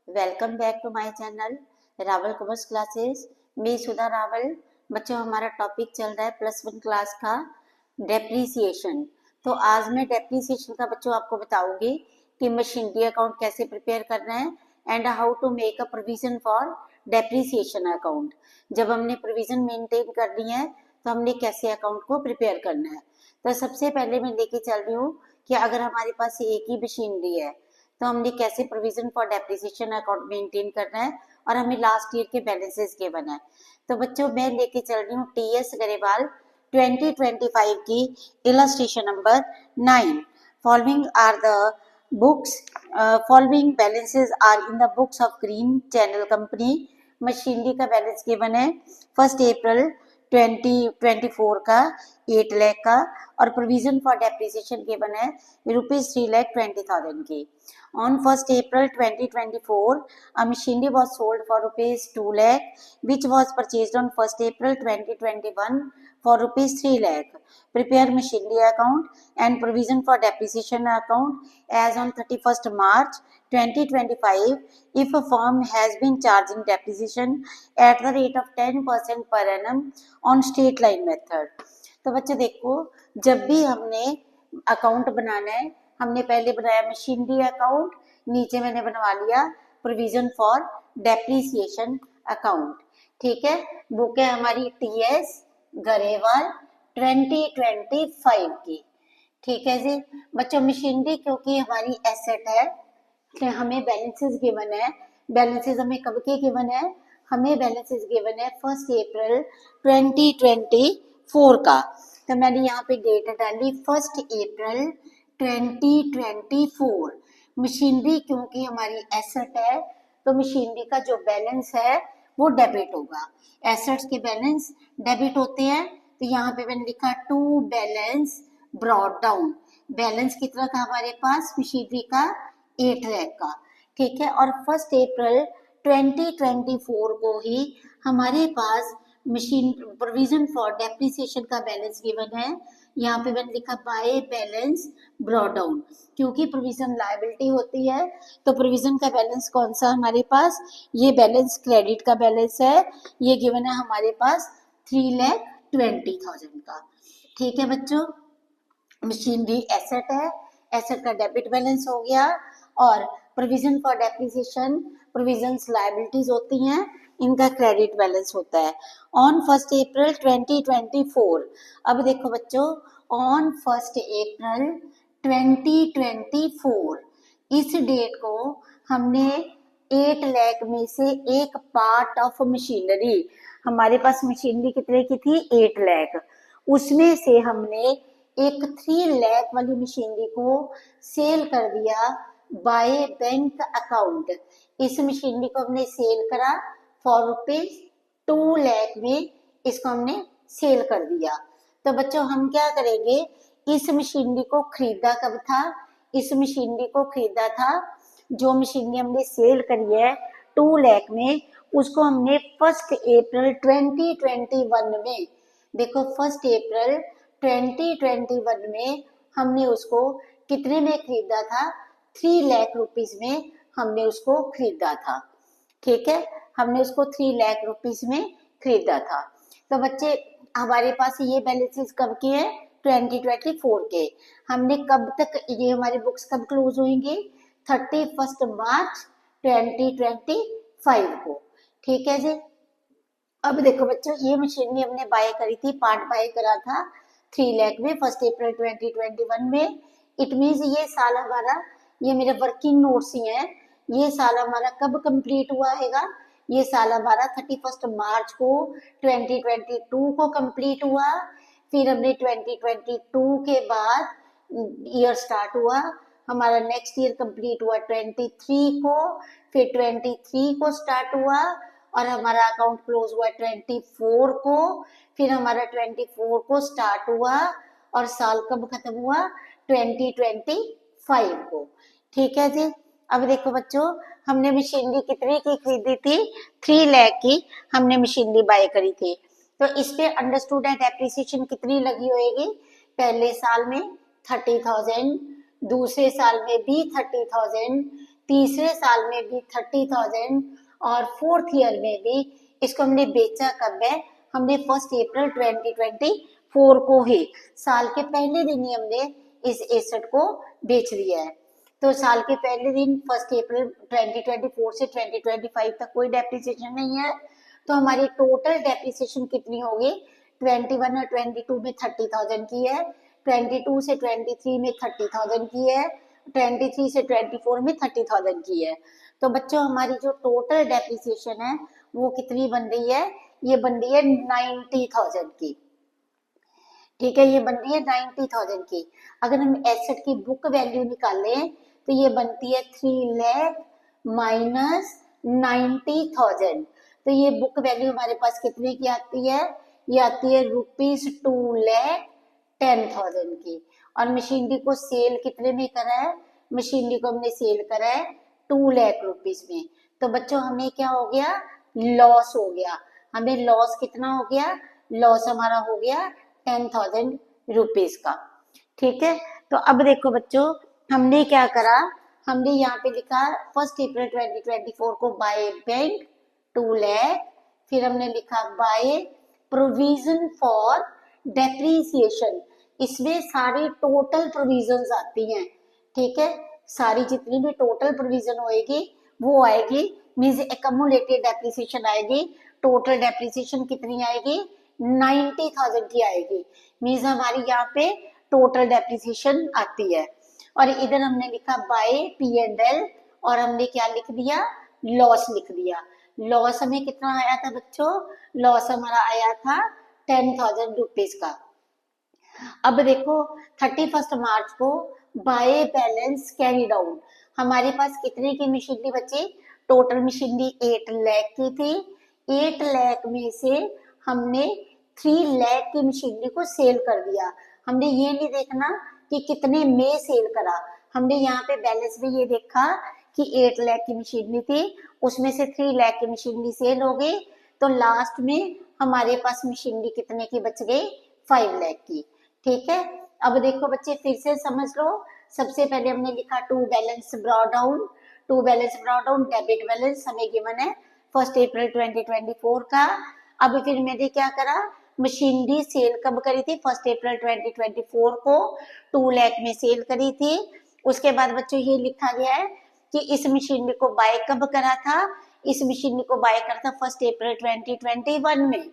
Welcome back to my channel Rawal commerce classes. मैं सुधा रावल। बच्चों, हमारा टॉपिक चल रहा है +1 क्लास का डेप्रीसिएशन। तो आज मैं डेप्रीसिएशन का बच्चों आपको बताऊंगी कि मशीनरी अकाउंट कैसे प्रिपेयर करना है and how to make a provision for depreciation account. जब हमने प्रोविजन मेंटेन करनी है तो हमने कैसे अकाउंट को प्रिपेयर करना है। तो सबसे पहले मैं लेके चल रही हूँ कि अगर हमारे पास एक ही मशीनरी है तो हमने कैसे provision for depreciation account maintain करना है और हमें लास्ट ईयर के बैलेंसेस गिवन है। तो बच्चों, मैं लेके चल रही हूँ टीएस गरेवाल 2025 की illustration number 9। Following are the books, following balances are in the books of Green Channel Company. Machinery का बैलेंस गिवन है 1 अप्रैल 2024 का 8 लाख का, और प्रोविजन फॉर डेप्रिसिएशन गिवन है ₹3,20,000 की। On 1st April 2024, a machinery was sold for ₹2 lakh, which was purchased on 1st April 2021 for ₹3 lakh. Prepare machinery account and provision for depreciation account as on 31st March 2025 if a firm has been charging depreciation at the rate of 10% per annum on straight line method. तो बच्चे देखो, जब भी हमने account बनाना है, हमने पहले बनाया मशीनरी अकाउंट, नीचे मैंने बनवा लिया प्रोविजन फॉर डेप्रिसिएशन अकाउंट। ठीक है, बुक है हमारी टीएस गरेवाल 2025 की। ठीक है जी बच्चों, मशीनरी क्योंकि हमारी एसेट है तो हमें बैलेंसेस गिवन है। बैलेंसेस हमें कब के गिवन है? हमें बैलेंसेस गिवन है 1 अप्रैल 2024 का। तो मैंने यहाँ पे डेट डाली 1 अप्रैल 2024। मशीनरी क्योंकि हमारी एसेट है तो मशीनरी का जो बैलेंस है वो डेबिट होगा। एसेट्स के बैलेंस डेबिट होते हैं, तो यहाँ पे मैंने लिखा to balance brought down. Balance कितना था हमारे पास मशीनरी का? 8 लाख का। ठीक है, और 1 अप्रैल 2024 को ही हमारे पास मशीन प्रोविजन फॉर डेप्रिसिएशन का बैलेंस गिवन है। यहाँ पे मैंने लिखा बाय बैलेंस ब्रॉट डाउन, क्योंकि प्रोविजन लायबिलिटी होती है तो प्रोविजन का बैलेंस कौन सा हमारे पास? ये बैलेंस क्रेडिट का बैलेंस है, ये गिवन है हमारे पास 3,20,000 का। ठीक है बच्चों, मशीनरी एसेट है, एसेट का डेबिट बैलेंस हो गया, और provision for depreciation provisions liabilities होती हैं, इनका क्रेडिट बैलेंस होता है। ऑन 1 अप्रैल 2024, अब देखो बच्चों, ऑन 1 अप्रैल 2024 इस डेट को हमने 8 लाख में से एक पार्ट ऑफ मशीनरी, हमारे पास मशीनरी कितने की थी? 8 लाख, उसमें से हमने एक 3 लाख वाली मशीनरी को सेल कर दिया बाय बैंक अकाउंट। इस मशीनरी को हमने सेल करा फॉर ₹2 लाख में, इसको हमने सेल कर दिया। तो बच्चों, हम क्या करेंगे? इस मशीनरी को खरीदा कब था? इस मशीनरी को खरीदा था, जो मशीनरी हमने सेल करी है 2 लाख में, उसको हमने 1 अप्रैल 2021 में, देखो 1 अप्रैल 2021 में हमने उसको कितने में खरीदा था? 3 लाख रुपीस में हमने उसको खरीदा था। ठीक है, हमने उसको 3 लाख रुपीस में खरीदा था। तो बच्चे, हमारे पास ये बैलेंसेस कब के हैं? 2024 के। हमने कब तक, ये हमारी बुक्स कब क्लोज होंगी? 31 मार्च 2025 को। ठीक है जी, अब देखो बच्चों, ये मशीनरी हमने बाय करी थी, पार्ट बाय करा था 3 लाख में 1 अप्रैल 2021 में। इट मीन्स ये साल हमारा, ये मेरे वर्किंग नोट्स ही हैं, ये साल हमारा कब कंप्लीट हुआ हैगा? ये साल हमारा 31 मार्च को 2022 को कंप्लीट हुआ। फिर हमने 2022 के बाद ईयर स्टार्ट हुआ, हमारा नेक्स्ट ईयर कंप्लीट हुआ 23 को, फिर 23 को स्टार्ट हुआ, और हमारा अकाउंट क्लोज हुआ 24 को, फिर हमारा 24 को स्टार्ट हुआ, और साल कब खत्म हुआ? 2025 को। ठीक है जी, अब देखो बच्चों, हमने मशीनरी कितने की खरीदी थी? 3 लाख की हमने मशीनरी बाय करी थी। तो इस पे अंडरस्टूड है डेप्रिसिएशन कितनी लगी होगी? पहले साल में 30,000, दूसरे साल में भी 30,000, तीसरे साल में भी 30,000 और फोर्थ ईयर में भी इसको हमने बेचा कब है, हमने 1 अप्रैल 2024 को ही, साल के पहले दिन ही हमने इस एसेट को बेच दिया है। तो साल के पहले दिन 1 अप्रैल 2024 से 2025 तक कोई डेप्रिसिएशन नहीं है। तो हमारी टोटल डेप्रिसिएशन कितनी होगी, 21 और 22 में 30,000 की है, 22 से 23 में 30,000 की है, 23 से 24 में 30,000 की है। तो बच्चों हमारी जो टोटल डेप्रिसिएशन है वो कितनी बन रही है, ये बन रही है 90,000 की। ठीक है, ये बन रही है 90,000 की। अगर हम एसेट की बुक वैल्यू निकालें तो ये बनती है 3 लाख माइनस 90,000। तो ये बुक वैल्यू हमारे पास कितने की आती है, ये आती है ₹2,10,000 की। और मशीनरी को सेल कितने में करा है, मशीनरी को हमने सेल करा है 2 लाख रुपीज में। तो बच्चों हमें क्या हो गया, लॉस हो गया। हमें लॉस कितना हो गया, लॉस हमारा हो गया 10,000 रुपीज का। ठीक है, तो अब देखो बच्चों हमने क्या करा, हमने यहाँ पे लिखा 1 अप्रैल 2024 को बाय बैंक 2 लाख, फिर हमने लिखा बाय प्रोविजन फॉर डेप्रीसिएशन, इसमें सारी टोटल प्रोविजंस आती हैं। ठीक है, सारी जितनी भी टोटल प्रोविजन होएगी वो आएगी, मींस एक्यूमुलेटेड डेप्रिसिएशन आएगी। टोटल डेप्रिसिएशन कितनी आएगी, 90,000 की आएगी, मींस हमारी यहाँ पे टोटल डेप्रिसिएशन आती है। और इधर हमने लिखा बाय P&L और हमने क्या लिख दिया, लॉस लिख दिया। लॉस हमें कितना आया था बच्चों, लॉस हमारा आया था 10,000 रुपीज का। अब देखो 31 मार्च को बाय बैलेंस कैरी डाउन, हमारे पास कितने की मशीनरी बची, टोटल मशीनरी 8 लाख की थी। 8 लाख में से हमने 3 लाख की मशीनरी को सेल कर दिया। हमने ये नहीं देखना कि कितने में सेल करा, हमने यहाँ पे बैलेंस में ये देखा कि 8 लाख की मशीनरी थी, उसमें से 3 लाख की मशीनरी सेल हो गई। तो लास्ट में हमारे पास मशीनरी कितने की बच गई, 5 लाख की। ठीक है, अब देखो बच्चे फिर से समझ लो। सबसे पहले हमने लिखा to balance brought down, to balance brought down debit balance हमें गिवन है 1 अप्रैल 2024 का। अब फिर मैंने क्या करा, मशीनरी सेल कब करी थी, 1 अप्रैल 2024 को 2 लाख में सेल करी थी। उसके बाद बच्चों ये लिखा गया है कि इस मशीनरी को बाय कब करा था, इस मशीनरी को बाय करा था 1 अप्रैल 2021 में।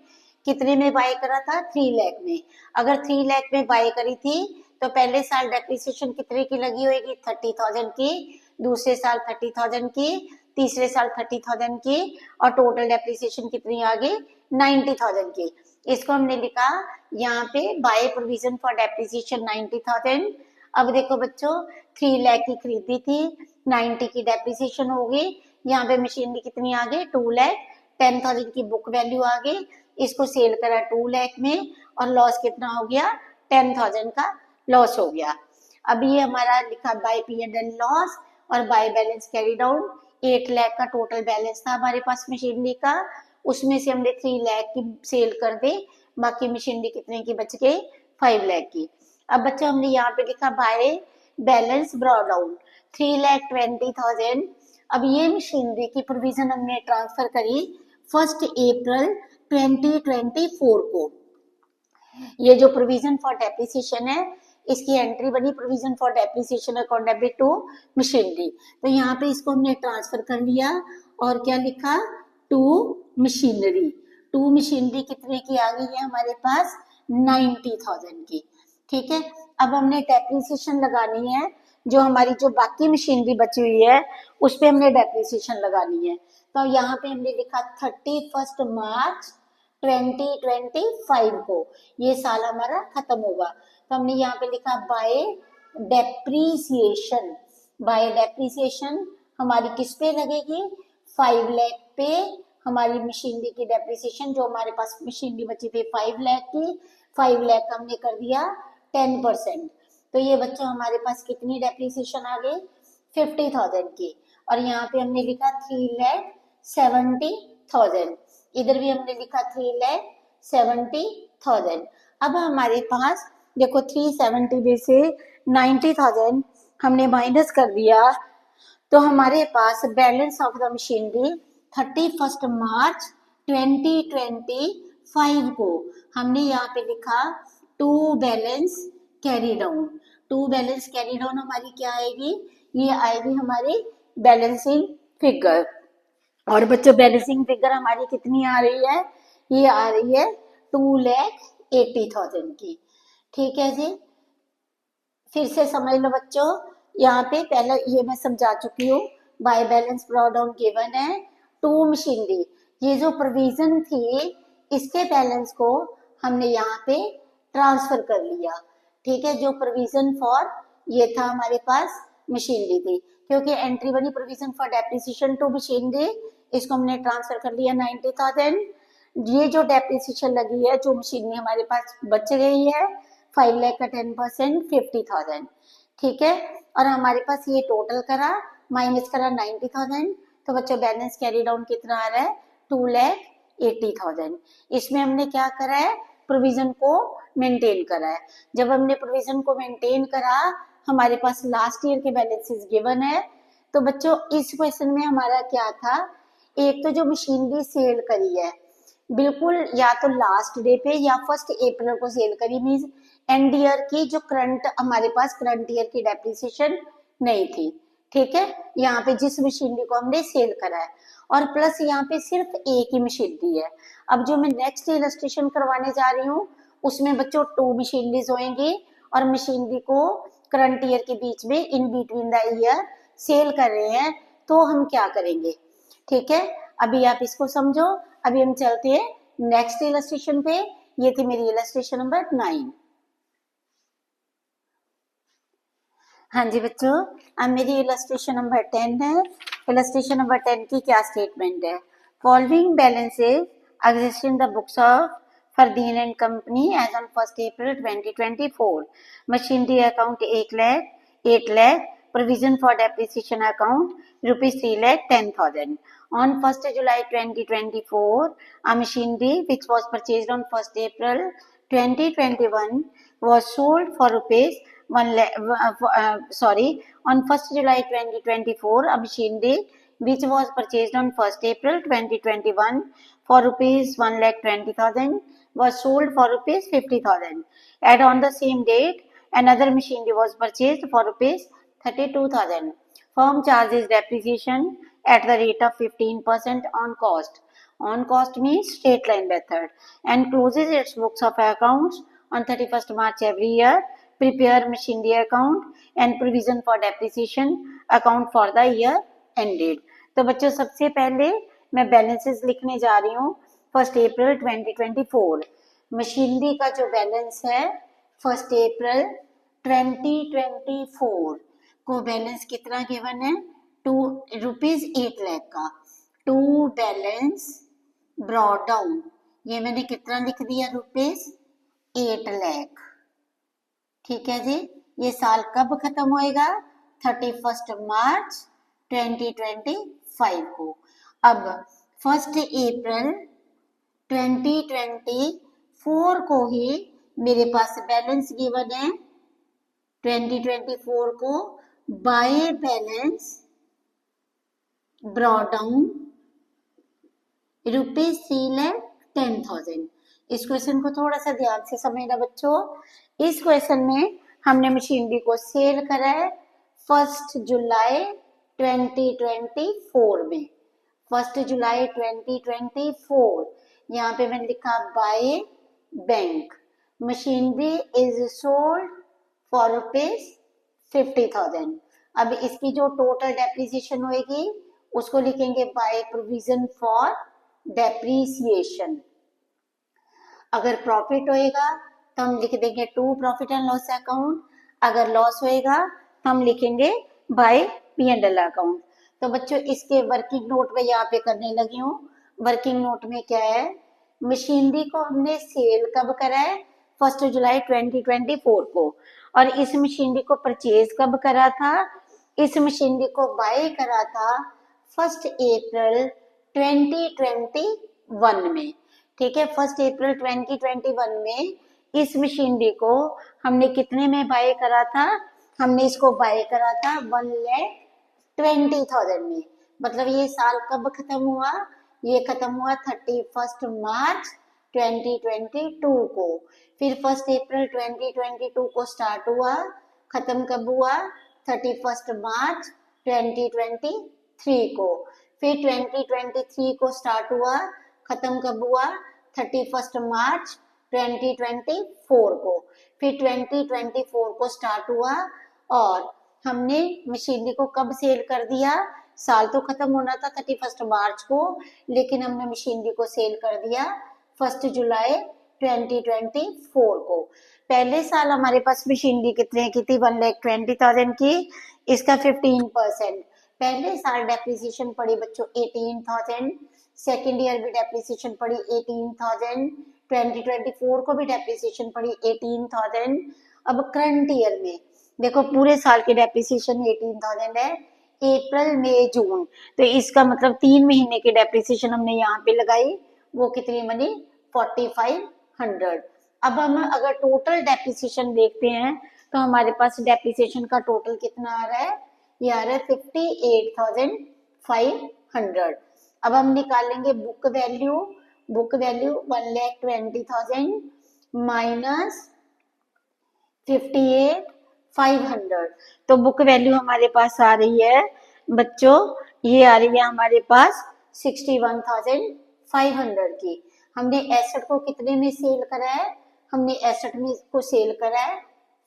कितने में बाय करा था, 3 लाख में। अगर 3 लाख में बाय करी थी तो पहले साल डेप्रिसिएशन कितने की लगी होगी, 30,000 की, दूसरे साल 30,000 की, तीसरे साल 30,000 की, और टोटल डेप्रिसिएशन कितनी आ गई, 90,000 की। इसको हमने लिखा यहाँ पे बाय प्रोविजन फॉर डेप्रिसिएशन 90,000। अब देखो बच्चों 3 लाख की खरीदी थी, 90 की डेप्रिसिएशन हो गई, यहाँ पे मशीनरी कितनी आ गई, 2 लाख, 10,000 की बुक वैल्यू आ गई, इसको सेल करा 2 लाख में और लॉस कितना हो गया, 10,000 का लॉस हो गया। अब ये हमारा लिखा बाय P&L लॉस और bye balance carry down. 8 lakh का टोटल बैलेंस था हमारे पास मशीनरी का, उसमें से हमने 3 लाख की सेल कर दे, बाकी मशीनरी कितने की बच गई, 5 लाख की। अब बच्चों हमने यहाँ पे लिखा बाय बैलेंस ब्रॉट डाउन 3,20,000। अब ये मशीनरी की प्रोविजन हमने ट्रांसफर करी 1 अप्रैल 2024 को। ये जो प्रोविजन फॉर डेप्रिसिएशन है इसकी एंट्री बनी provision for depreciation account debit to machinery. तो यहाँ पे इसको हमने ट्रांसफर कर लिया और क्या लिखा, टू मशीनरी। टू मशीनरी कितने की आ गई है हमारे पास, 90,000 की। ठीक है, अब हमने डेप्रिसिएशन लगानी है, जो हमारी जो बाकी मशीनरी बची हुई है उस पे हमने डेप्रिसिएशन लगानी है। तो यहाँ पे हमने लिखा 31 मार्च 2025 को ये साल हमारा खत्म होगा। तो हमने यहाँ पे लिखा बाय डेप्रीसिएशन। बाय डेप्रीसिएशन हमारी किस पे लगेगी, 5 लाख पे हमारी मशीनरी की डेप्रीसिएशन, जो हमारे पास मशीनरी बची थी 5 लाख की, 5 लाख का हमने कर दिया 10%। तो ये बच्चों हमारे पास कितनी डेप्रीसिएशन आ गई, 50,000 की। और यहाँ पे हमने लिखा 3,70,000, इधर भी हमने लिखा 3,70,000। अब हमारे पास देखो 370 में से 90,000 हमने माइनस कर दिया तो हमारे पास बैलेंस ऑफ द मशीनरी 31 मार्च 2025 को हमने यहाँ पे लिखा to balance carry down. To balance carry down हमारी क्या आएगी, ये आएगी हमारी बैलेंसिंग फिगर। और बच्चों बैलेंसिंग फिगर हमारी कितनी आ रही है, ये आ रही है 2,80,000 की। ठीक है जी, फिर से समझ लो बच्चों, यहाँ पे पहले ये मैं समझा चुकी हूँ। Bye balance brought down given है टू मशीनरी, ये जो प्रोविजन थी इसके बैलेंस को हमने यहाँ पे ट्रांसफर कर लिया। ठीक है, जो प्रोविजन फॉर ये था हमारे पास मशीनरी थी, क्योंकि एंट्री बनी provision for depreciation to machinery, इसको हमने ट्रांसफर कर लिया 90,000। ये जो डेप्रिसिएशन लगी है, जो मशीनरी हमारे पास बच गई है 5 लाख का 10% 50,000। ठीक है, और हमारे पास ये टोटल करा माइनस करा 90,000, तो बच्चों बैलेंस कैरी डाउन कितना आ रहा है 2,80,000। इसमें हमने क्या करा है, प्रोविजन को मेंटेन करा है। जब हमने प्रोविजन को मेंटेन करा, हमारे पास लास्ट ईयर के बैलेंसेस गिवन है। तो बच्चों इस क्वेश्चन में हमारा क्या था, एक तो जो मशीनरी सेल करी है बिल्कुल या तो लास्ट डे पे या 1 अप्रैल को सेल करी, मीन्स एंड ईयर की जो करंट हमारे पास करंट ईयर की डेप्रिसिएशन नहीं थी। ठीक है, यहाँ पे जिस मशीनरी को हमने सेल करा है, और प्लस यहाँ पे सिर्फ एक ही मशीनरी है। अब जो मैं नेक्स्ट इलस्ट्रेशन करवाने जा रही हूँ उसमें बच्चों 2 मशीनरीज होंगी, और मशीनरी को करंट ईयर के बीच में इन बिटवीन द ईयर सेल कर रहे हैं, तो हम क्या करेंगे। ठीक है, अभी आप इसको समझो। अभी हम चलते हैं नेक्स्ट इलस्ट्रेशन पे। ये थी मेरी इलस्ट्रेशन नंबर 9। हाँ जी बच्चों, अब मेरी इलस्ट्रेशन नंबर 10 है। इलस्ट्रेशन नंबर 10 की क्या स्टेटमेंट है, following balances exist in the books of Fardeen and company as on 1 April 2024। Machinery account 1 lakh, 8 lakh, provision for depreciation account rupees 3,10,000. On 1st July 2024, a machinery which was purchased on 1st April 2021 was sold for rupees 1 lakh, on 1st July 2024, a machinery which was purchased on 1st April 2021 for rupees 1,20,000 was sold for rupees 50,000. And on the same date, another machinery was purchased for rupees 32,000. Firm charges depreciation at the rate of 15% on cost. On cost means straight line method, and closes its books of accounts on 31st March every year. Prepare machinery account and provision for depreciation account for the year ended. तो बच्चों सबसे पहले मैं balances लिखने जा रही हूँ 1 April 2024। Machinery का जो बैलेंस है 1 अप्रैल 2024 को बैलेंस कितना गिवन है, रुपीज 8 लाख का। टू बैलेंस ब्रॉट डाउन, ये मैंने कितना लिख दिया, रुपीज 8 लाख। ठीक है जी, ये साल कब खत्म होएगा, 31 मार्च 2025 को। अब 1 अप्रैल 2024 को ही मेरे पास बैलेंस गिवन है 2024 को by balance brought down rupees 3,10,000। इस क्वेश्चन को थोड़ा सा ध्यान से समझना बच्चों। इस क्वेश्चन में हमने मशीनरी को सेल करा है 1 जुलाई 2024 में। 1 जुलाई 2024 यहाँ पे मैंने लिखा by bank, machinery is sold for rupees 50,000। अब इसकी जो टोटल डेप्रिसिएशन होगी उसको लिखेंगे बाय प्रोविजन फॉर डेप्रिसिएशन। अगर प्रॉफिट होएगा तो हम लिख देंगे to profit and loss account, अगर लॉस होएगा तो हम लिखेंगे बाय P&L अकाउंट। तो बच्चों इसके वर्किंग नोट में यहाँ पे करने लगी हूँ। वर्किंग नोट में क्या है, मशीनरी को हमने सेल कब करा है 1 जुलाई 2024 को, और इस मशीनरी को परचेज कब करा था, इस मशीनरी को बाय करा था 1 अप्रैल 2021 में। ठीक है, 1 अप्रैल 2021 में इस मशीनरी को हमने कितने में बाय करा था, हमने इसको बाय करा था 1,20,000 20,000 में। मतलब ये साल कब खत्म हुआ, ये खत्म हुआ 31 मार्च 2022 को। फिर 1 अप्रैल 2022 को स्टार्ट हुआ, खत्म कब हुआ 31 मार्च 2023 को। फिर 2023 को स्टार्ट हुआ, खत्म कब हुआ 31 मार्च 2024 को। फिर 2024 को स्टार्ट हुआ और हमने मशीनरी को कब सेल कर दिया, साल तो खत्म होना था 31 मार्च को, लेकिन हमने मशीनरी को सेल कर दिया 1 जुलाई 2024 को। पहले साल हमारे पास मशीनरी कितने की थी, 1,20,000 की, इसका 15%। पहले साल डेप्रिसिएशन पड़ी बच्चों 18,000, सेकेंड ईयर भी डेप्रिसिएशन पड़ी 18,000, 2024 को भी डेप्रिसिएशन पड़ी 18,000। अब करंट ईयर में देखो पूरे साल की डेप्रिसिएशन 18,000 है, अप्रैल मई जून, तो इसका मतलब 3 महीने की डेप्रिसिएशन हमने यहाँ पे लगाई, वो कितनी बनी 4,500। अब हम अगर टोटल डेप्रिसिएशन देखते हैं तो हमारे पास डेप्रिसिएशन का टोटल कितना आ रहा है, ये आ रहा है 58,500। अब हम निकालेंगे book value, book value 1,20,000 minus 58,500, तो बुक वैल्यू हमारे पास आ रही है बच्चों, ये आ रही है हमारे पास 61,500 की। हमने एसेट को कितने में सेल करा है, हमने एसेट में को सेल करा है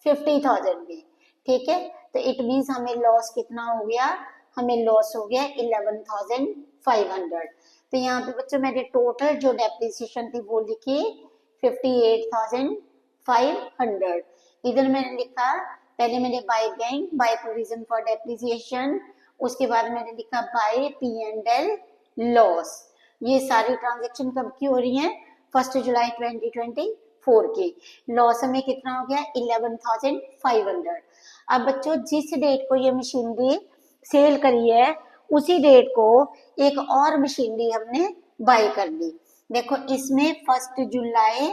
50,000 में, ठीक है। तो इट मीन्स हमें लॉस कितना हो गया, हमें लॉस हो गया 11,500। तो यहाँ पे बच्चों मैंने टोटल जो डेप्रिसिएशन थी वो लिखी 58,500। इधर मैंने लिखा, पहले मैंने by bank, bye provision for depreciation, उसके बाद मैंने लिखा बाय P&L लॉस। ये सारी ट्रांजेक्शन कब की हो रही है, 1 जुलाई 2024 की। लॉस हमें कितना हो गया 11,500। अब बच्चों जिस डेट को ये मशीनरी सेल करी है उसी डेट को एक और मशीनरी हमने बाय कर ली। देखो इसमें 1 जुलाई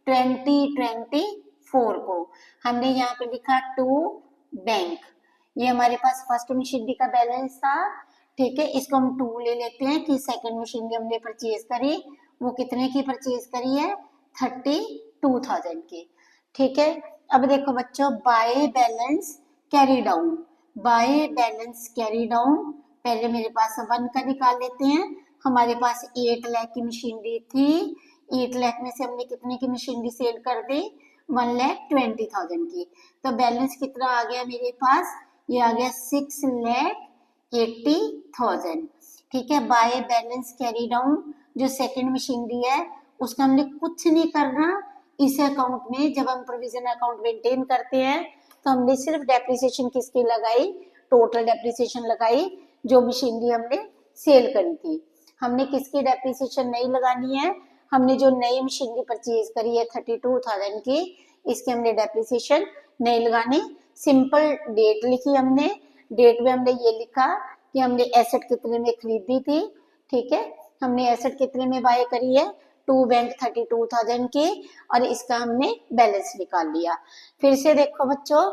2024 को हमने यहाँ पे लिखा टू बैंक, ये हमारे पास फर्स्ट मशीनरी का बैलेंस था, ठीक है। इसको हम 2 ले लेते हैं कि सेकंड मशीनरी हमने परचेज करी, वो कितने की परचेज करी है 32,000 की, ठीक है। अब देखो बच्चों bye balance carry down, by balance carry down, पहले मेरे पास 1 का निकाल लेते हैं। हमारे पास 8 लाख की मशीनरी थी, 8 लाख में से हमने कितने की मशीनरी सेल कर दी 1,20,000 की, तो बैलेंस कितना आ गया मेरे पास, ये आ गया 6,80,000, ठीक है। बाय बैलेंस कैरी डाउन जो सेकंड मशीनरी है उसका हमने कुछ नहीं करना, इस अकाउंट में जब हम प्रोविजन अकाउंट मेंटेन करते हैं तो हमने सिर्फ डेप्रिसिएशन किसकी लगाई, टोटल डेप्रिसिएशन लगाई जो मशीनरी हमने सेल करी थी। हमने किसकी डेप्रिसिएशन नहीं लगानी है, हमने जो नई मशीनरी परचेज करी है 32,000 की, इसकी हमने डेप्रिसिएशन नहीं लगानी। सिंपल डेट लिखी हमने, डेट में हमने ये लिखा कि हमने एसेट कितने में खरीदी थी, ठीक है। हमने एसेट कितने में बाय करी है, टू बैंक 32,000 की, और इसका हमने बैलेंस निकाल लिया। फिर से देखो बच्चों,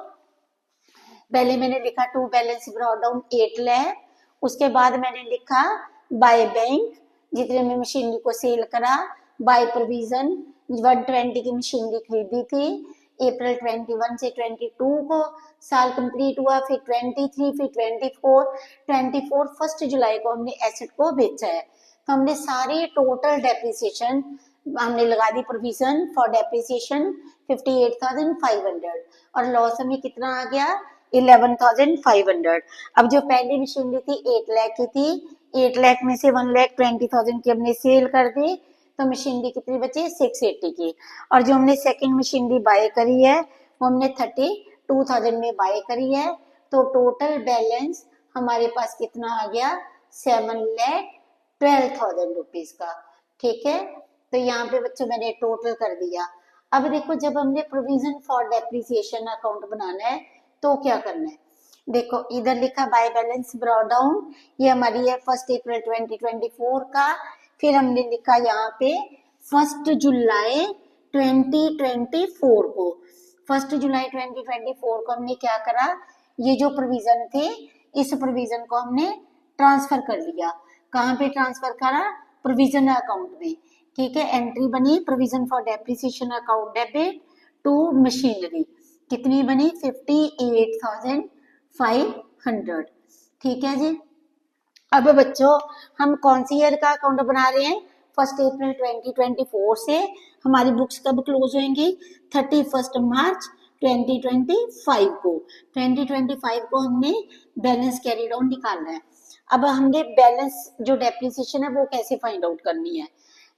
पहले मैंने लिखा to balance brought down 8 lakh, उसके बाद मैंने लिखा बाय बैंक जितने में मशीनरी को सेल करा, बाय प्रोविजन 120 की मशीनरी खरीदी थी, अप्रैल 21 से 22 को साल कंप्लीट हुआ, फिर 23, फिर 24 1 जुलाई को हमने एसेट को बेचा है। तो हमने सारी टोटल डेप्रिसिएशन हमने लगा दी प्रोविजन फॉर डेप्रिसिएशन 58,500, और लॉस हमें कितना आ गया 11,500। अब जो पहली मशीनरी थी 8 लाख की थी, 8 लाख में से 1,20,000 की हमने सेल कर दी, तो मशीनरी कितनी बची 680 की। और जो हमने सेकंड मशीनरी बाय करी है वो हमने 32,000 में बाय करी है, तो टोटल बैलेंस हमारे पास कितना आ गया 7,12,000 रुपीज का, ठीक है। तो यहाँ पे बच्चों मैंने टोटल कर दिया। अब देखो जब हमने प्रोविजन फॉर डेप्रिसिएशन अकाउंट बनाना है तो क्या करना है, देखो इधर लिखा बाय बैलेंस ब्रॉट डाउन, ये हमारी है 1 अप्रैल 2024 का, फिर हमने लिखा यहाँ पे 1 जुलाई 2024 को, 1 जुलाई 2024 को हमने क्या करा, ये जो प्रोविजन थे इस प्रोविजन को हमने ट्रांसफर कर लिया। कहाँ पे ट्रांसफर करा? प्रोविजन अकाउंट में। ठीक है, एंट्री बनी provision for depreciation account debit to machinery, कितनी बनी? 58,500। ठीक है जी। अब बच्चों हम कौन सी ईयर का अकाउंट बना रहे हैं? 1 अप्रैल 2024 से। हमारी बुक्स कब क्लोज होंगी? 31 मार्च 2025 को। 2025 को हमने बैलेंस कैरी डाउन निकालना है। अब हमने बैलेंस जो डेप्रिसिएशन है वो कैसे फाइंड आउट करनी है?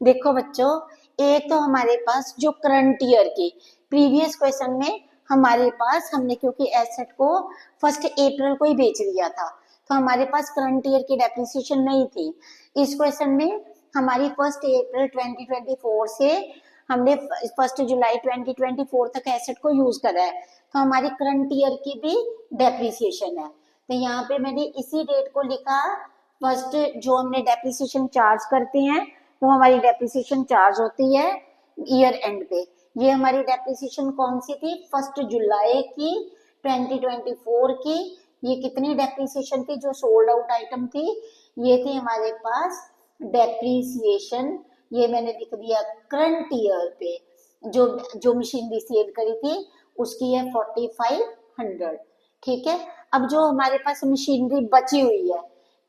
देखो बच्चों, एक तो हमारे पास जो करंट ईयर के प्रीवियस क्वेश्चन में हमारे पास हमने क्योंकि एसेट को 1 अप्रैल को ही बेच दिया था तो हमारे पास करंट ईयर की डेप्रिसिएशन नहीं थी। इस क्वेश्चन में हमारी 1 अप्रैल 2024 से हमने 1 जुलाई 2024 तक एसेट को यूज करा है तो हमारी करंट ईयर की भी डेप्रिसिएशन है। तो यहाँ पे मैंने इसी डेट को लिखा। फर्स्ट जो हमने डेप्रिसिएशन चार्ज करते हैं वो हमारी डेप्रिसिएशन चार्ज होती है ईयर एंड पे। ये हमारी डेप्रिसिएशन कौन सी थी? 1 जुलाई की 2024 की। ये कितनी डेप्रिसिएशन थी? जो सोल्ड आउट आइटम थी ये थी हमारे पास डेप्रिसिएशन। ये मैंने लिख दिया करंट ईयर पे। जो मशीनरी सेल करी थी उसकी है 4500। ठीक है, अब जो हमारे पास मशीनरी बची हुई है,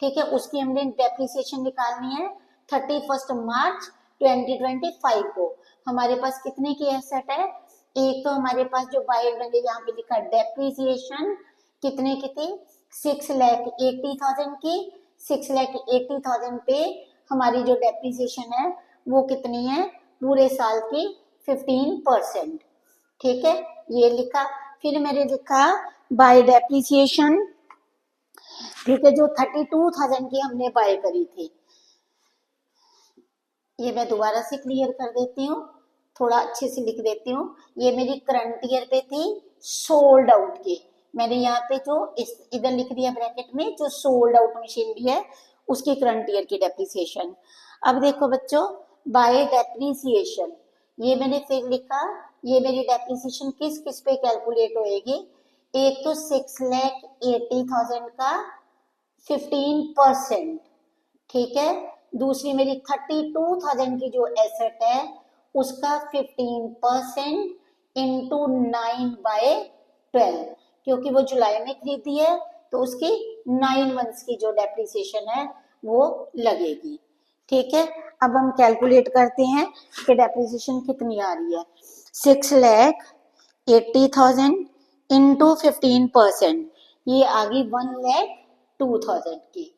ठीक है, उसकी हमने डेप्रिसिएशन निकालनी है 31 मार्च 2025 को। हमारे पास कितने की एसेट है? एक तो हमारे पास जो बाय मैंने यहाँ पे लिखा डेप्रिसिएशन कितने की थी? 6,80,000 की। 6,80,000 पे हमारी जो डेप्रिसिएशन है वो कितनी है? पूरे साल की 15%। ठीक है, ये लिखा। फिर मैंने लिखा बाय डेप्रिसिएशन, ठीक है, जो 32,000 की हमने बाय करी थी। ये मैं दोबारा से क्लियर कर देती हूँ, थोड़ा अच्छे से लिख देती हूँ। ये मेरी करंट ईयर पे थी सोल्ड आउट की। मैंने यहाँ पे जो इधर लिख दिया ब्रैकेट में, जो सोल्ड आउट मशीनरी है उसकी करंट ईयर की डेप्रिसिएशन। अब देखो बच्चों, बाय डेप्रिसिएशन ये मैंने फिर लिखा। ये मेरी डेप्रिसिएशन किस किस पे कैलकुलेट होएगी? एक तो 6,80,000 का 15%। ठीक है, दूसरी मेरी 32,000 की जो एसेट है उसका 15% इंटू 9/12, क्योंकि वो जुलाई में खरीदी है तो उसकी 9 मंथ्स की जो डेप्रिसिएशन है वो लगेगी। ठीक है, अब हम कैलकुलेट करते हैं कि डेप्रिसिएशन कितनी आ रही है। 6,80,000 इंटू 15%, ये आ गई 1,02,000 की।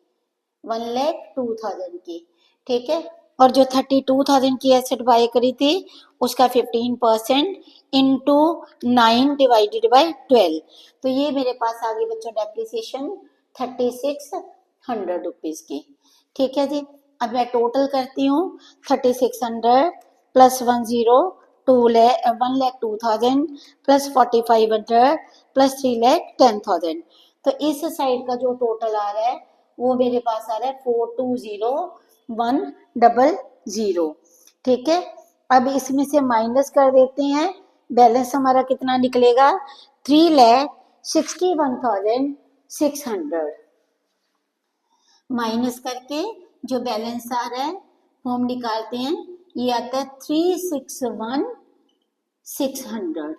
1,02,000 की। ठीक है, और जो 32,000 की एसेट बाय करी थी उसका 15% इंटू 9/12, तो ये मेरे पास आ गई बच्चों डेप्रिसिएशन 3,600 रुपीज की। ठीक है जी, अब मैं टोटल करती हूँ। 3,600 प्लस 1,02,000 प्लस 4,500 प्लस 3,10,000, तो इस साइड का जो टोटल आ रहा है वो मेरे पास आ रहा है 4,20,100। ठीक है, अब इसमें से माइनस कर देते हैं, बैलेंस हमारा कितना निकलेगा? 3,61,600 माइनस करके जो बैलेंस आ रहा है वो हम निकालते हैं। ये आता है 3,61,600।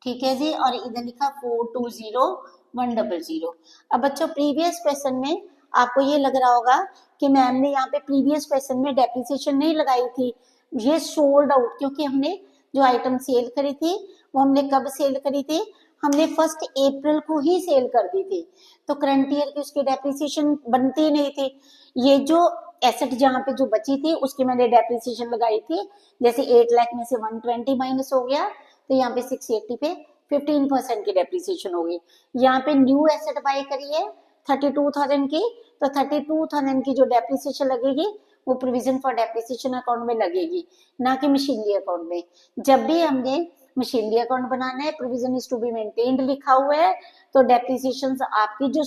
ठीक है जी, और इधर लिखा 4,20,100। अब बच्चों प्रीवियस क्वेश्चन में आपको ये लग रहा होगा कि मैम ने यहाँ पे प्रीवियस क्वेश्चन में डेप्रिसिएशन नहीं लगाई थी, ये सोल्ड आउट, क्योंकि हमने जो आइटम सेल करी थी वो हमने कब सेल करी थी? हमने 1 अप्रैल को ही सेल कर दी थी, तो करंट ईयर की उसकी डेप्रिसिएशन बनती नहीं थी। ये जो एसेट जहाँ पे जो बची थी उसकी मैंने डेप्रिसिएशन लगाई थी, जैसे 8 लाख में से 120 माइनस हो गया तो यहाँ पे 680 पे 15% की डेप्रिसिएशन होगी। यहाँ पे न्यू एसेट बाय करी है 32,000 की, तो 32,000 की जो डेप्रिसिएशन लगेगी वो प्रोविजन फॉर डेप्रिसिएशन अकाउंट में लगेगी, ना कि मशीनरी अकाउंट में। जब भी हमने मशीनरी अकाउंट बनाना है provision is to be maintained लिखा हुआ है, तो डेप्रिसिएशन आपकी जो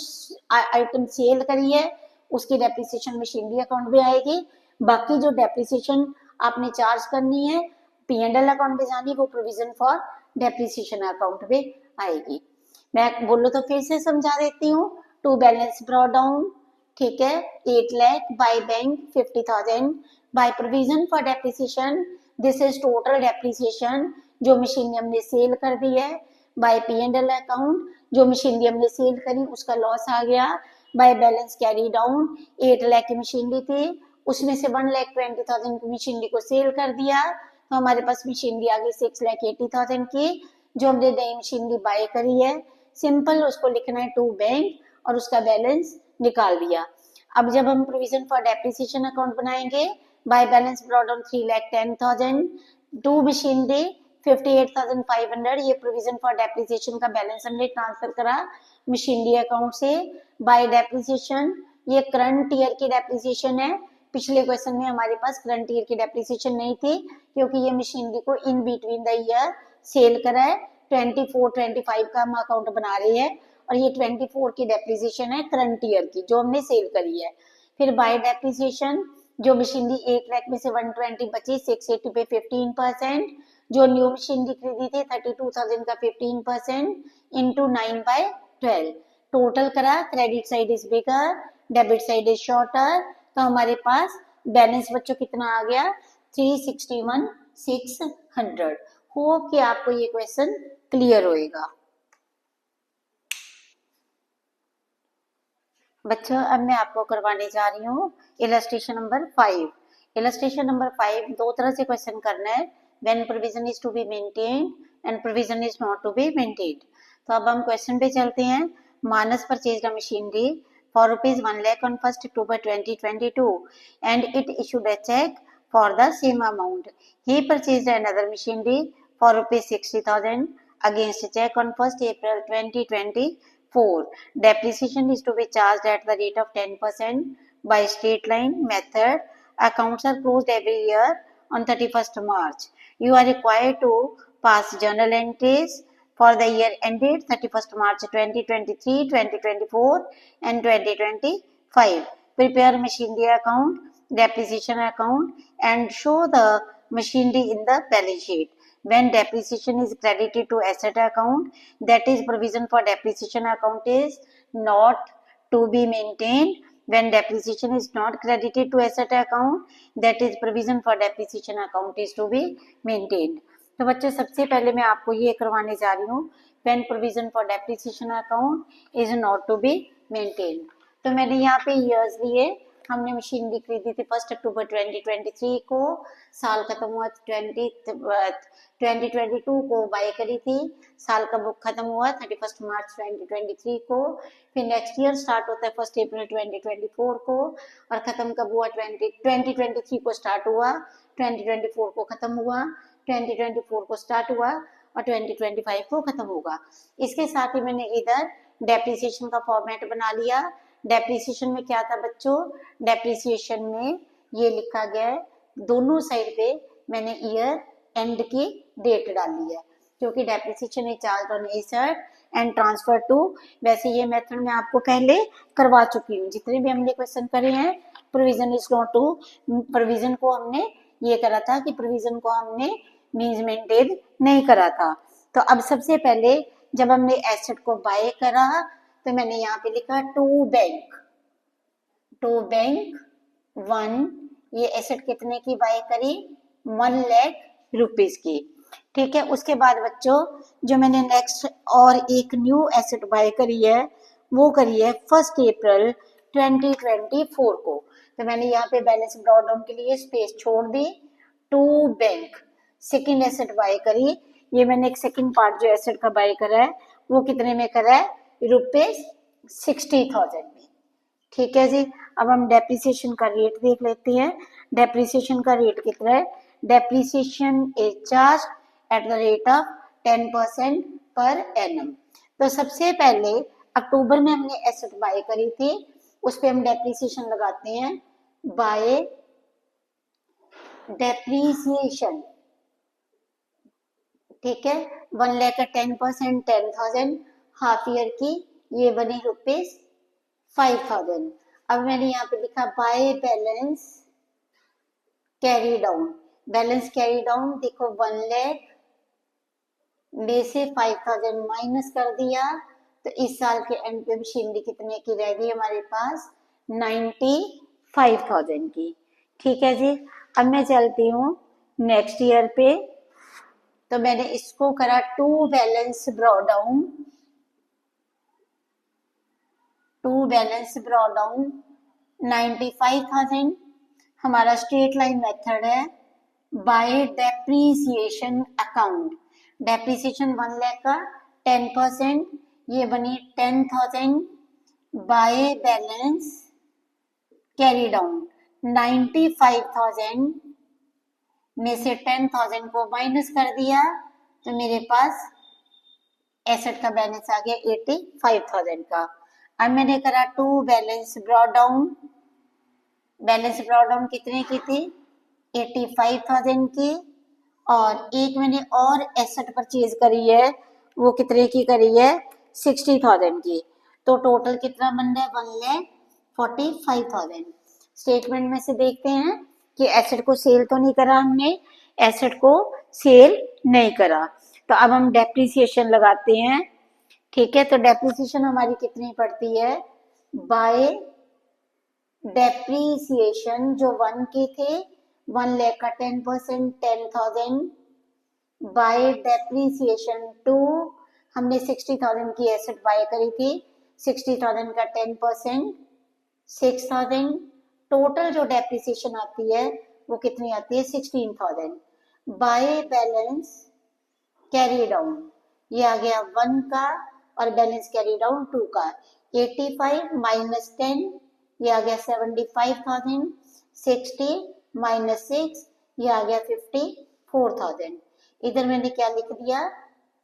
आइटम सेल करी है उसकी डेप्रिसिएशन मशीनरी अकाउंट में आएगी। बाकी जो डेप्रिसिएशन आपने चार्ज करनी है P&L अकाउंट में जानी, वो प्रोविजन फॉर डेप्रिसिएशन अकाउंट में आएगी। मैं बोलो तो फिर से समझा देती हूँ। टू बैलेंस ब्रॉट डाउन, ठीक है, 8 lakh, by bank 50,000, bye provision for depreciation, this is total depreciation जो मशीनरी हमने सेल कर दी है, बाय P&L अकाउंट जो मशीनरी हमने सेल करी उसका लॉस आ गया, bye balance carry down 8 lakh की मशीनरी थी, उसमें से 1,20,000 की मशीनरी को सेल कर दिया, तो हमारे पास मशीनरी आ गई 6,80,000 की जो हमने नई मशीनरी बाय करी है। सिंपल उसको लिखना है टू बैंक और उसका बैलेंस निकाल दिया। अब जब हम प्रोविजन फॉर डेप्रिसिएशन अकाउंट बनाएंगे, by balance brought down 3,10,000, to machinery 58,500, ये प्रोविजन फॉर डेप्रिसिएशन का बैलेंस हमने ट्रांसफर करा मशीनरी अकाउंट से। बाय डेप्रिसिएशन ये करंट ईयर की डेप्रिसिएशन है, पिछले क्वेश्चन में हमारे पास करंट ईयर की डेप्रिसिएशन नहीं थी क्योंकि ये मशीनरी को in between the year sale करा है, 24-25 का हम अकाउंट बना रहे हैं और ये 24 की डेप्रिसिएशन है करंट ईयर की जो हमने सेल करी है। फिर बाय डेप्रिसिएशन जो मशीनरी 8 लाख में से 120 बची, 680 पे 15%, जो न्यू मशीनरी खरीदी थी 32,000 का 15% इंटू 9/12, टोटल करा, credit side is bigger, debit side is shorter, तो हमारे पास बैलेंस बच्चों कितना आ गया 361,600। होप कि आपको ये क्वेश्चन क्लियर होएगा। बच्चों अब मैं आपको करवाने जा रही हूँ इलस्ट्रेशन नंबर 5। इलस्ट्रेशन नंबर 5 दो तरह से क्वेश्चन करना है, when provision is to be maintained and provision is not to be maintained. तो अब हम क्वेश्चन पे चलते हैं। Manas purchased a machinery for rupees 1 lakh on 1st October 2022 and it issued a check for the same amount. He purchased another machinery for rupees 60,000 against a check on 1st April 2024. Depreciation is to be charged at the rate of 10% by straight line method. Accounts are closed every year on 31st March. You are required to pass journal entries for the year ended 31st March 2023, 2024 and 2025. Prepare machinery account, depreciation account and show the machinery in the balance sheet. When depreciation is credited to asset account, that is provision for depreciation account is not to be maintained. When depreciation is not credited to asset account, that is provision for depreciation account is to be maintained. तो बच्चों सबसे पहले मैं आपको ये करवाने जा रही हूँ when provision for depreciation account is not to be maintain. तो मैंने यहाँ पे ईयर्स लिए, हमने मशीनरी खरीदी थी 1 अक्टूबर 2023 को, साल खत्म हुआ 2022 को बाय करी थी, साल का बुक खत्म हुआ 31 मार्च 2023 को, फिर नेक्स्ट ईयर स्टार्ट होता है 1 अप्रैल 2024 को और खत्म कब हुआ 2023 को स्टार्ट हुआ, 2024 को खत्म हुआ, 2024 को स्टार्ट हुआ और 2025 को खत्म होगा। इसके साथ ही मैंने इधर डेप्रिसिएशन का फॉर्मेट बना लिया। डेप्रिसिएशन में क्या था बच्चों, डेप्रिसिएशन में ये लिखा गया है, दोनों साइड पे मैंने ईयर एंड की डेट डाली है क्योंकि depreciation is charge on asset and transfer to, वैसे ये मेथड मैं आपको पहले करवा चुकी हूँ, जितने भी हमने क्वेश्चन करे हैं provision is not to, provision को हमने ये करा था कि प्रोविजन को हमने मींस मेंटेन नहीं करा था। तो अब सबसे पहले जब हमने एसेट को बाय करा तो मैंने यहाँ पे लिखा टू बैंक 1, ये एसेट कितने की बाय करी 1 लाख रुपीस की, ठीक है। उसके बाद बच्चों जो मैंने नेक्स्ट और एक न्यू एसेट बाय करी है वो करी है 1 अप्रैल 2024 को, तो मैंने यहाँ पे बैलेंस ब्रॉट डाउन के लिए स्पेस छोड़ दी, to bank second asset buy करी, ये मैंने एक सेकेंड पार्ट जो एसेट का बाय करा है वो कितने में करा है ₹60,000 में, ठीक है जी। अब हम डेप्रिसिएशन का रेट देख लेते हैं। डेप्रिसिएशन का रेट कितना है, depreciation is charge at the rate of 10% per annum. तो सबसे पहले अक्टूबर में हमने एसेट बाय करी थी, उस पे हम डेप्रिसिएशन लगाते हैं, बाय डेप्रिसिएशन, ठीक है, 1 लाख का 10% 10,000, हाफ ईयर की ये बनी ₹5,000। अब मैंने यहाँ पे लिखा by balance carry down, balance carry down देखो 1 लाख में से 5,000 माइनस कर दिया तो इस साल के एंड पे मशीनरी कितने की रह गई हमारे पास? 95,000 की। ठीक है जी। अब मैं चलती हूँ नेक्स्ट ईयर पे। तो मैंने इसको करा to balance brought down, to balance brought down 95,000। हमारा स्ट्रेट लाइन मेथड है by depreciation account. Depreciation 1 lakh का 10%, ये बनी 10,000 बाय बैलेंस कैरी डाउन। 95,000 में से 10,000 को माइनस कर दिया तो मेरे पास एसेट का बैलेंस आ गया 85,000 का। अब मैंने करा to balance brought down. Balance brought down कितने की थी? 85,000 की। और एक मैंने और एसेट परचेज करी है, वो कितने की करी है? 60,000 की। तो टोटल कितना बन रहा है? 1,45,000। स्टेटमेंट में से देखते हैं कि एसेट को सेल तो नहीं करा हमने, एसेट को सेल नहीं करा। तो अब हम डेप्रिसिएशन लगाते हैं। ठीक है, तो डेप्रिसिएशन हमारी कितनी पड़ती है? बाय डेप्रिसिएशन जो 1 के थे, 1 लाख का 10%, 10,000 बाय डेप्रिसिएशन 2, हमने 60,000 की एसेट बाय करी थी, 60,000 का 10%, 6,000। टोटल जो डेप्रिसिएशन आती है वो कितनी आती है? 16,000 बाय बैलेंस कैरी डाउन। ये आ गया 1 का और बैलेंस कैरी डाउन 2 का। 85 माइनस 10, ये आ गया 75,000। 60 माइनस 6, ये आ गया 54,000। इधर मैंने क्या लिख दिया?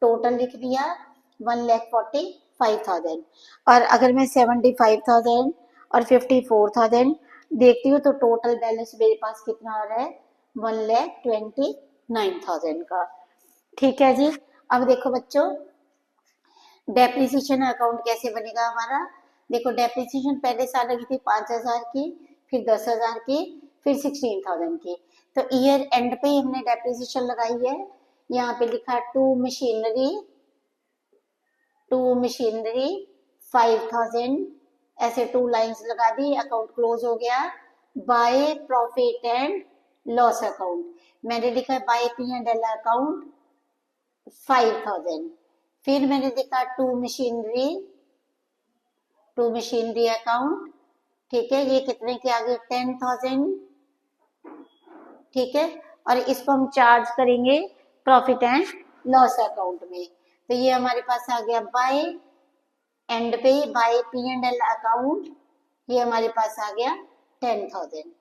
टोटल लिख दिया 1,45,000। और अगर मैं 75,000 और 54,000 देखती हूँ तो टोटल बैलेंस मेरे पास कितना आ रहा है? 1,29,000 का। ठीक है जी। अब देखो बच्चों, डेप्रिसिएशन अकाउंट कैसे बनेगा हमारा? देखो, डेप्रिसिएशन पहले साल लगी थी 5,000 की, फिर 10,000 की, फिर 16,000 की। तो ईयर एंड पे हमने डेप्रिसिएशन लगाई है। यहाँ पे लिखा टू मशीनरी 5,000, ऐसे 2 लाइंस लगा दी, अकाउंट क्लोज हो गया। By profit and loss account मैंने लिखा बाय P&L अकाउंट 5,000। फिर मैंने लिखा टू मशीनरी अकाउंट। ठीक है, ये कितने के आगे? 10,000। ठीक है, और इसको हम चार्ज करेंगे प्रॉफिट एंड लॉस अकाउंट में। तो ये हमारे पास आ गया बाय एंड पे बाय P&L अकाउंट, ये हमारे पास आ गया 10,000।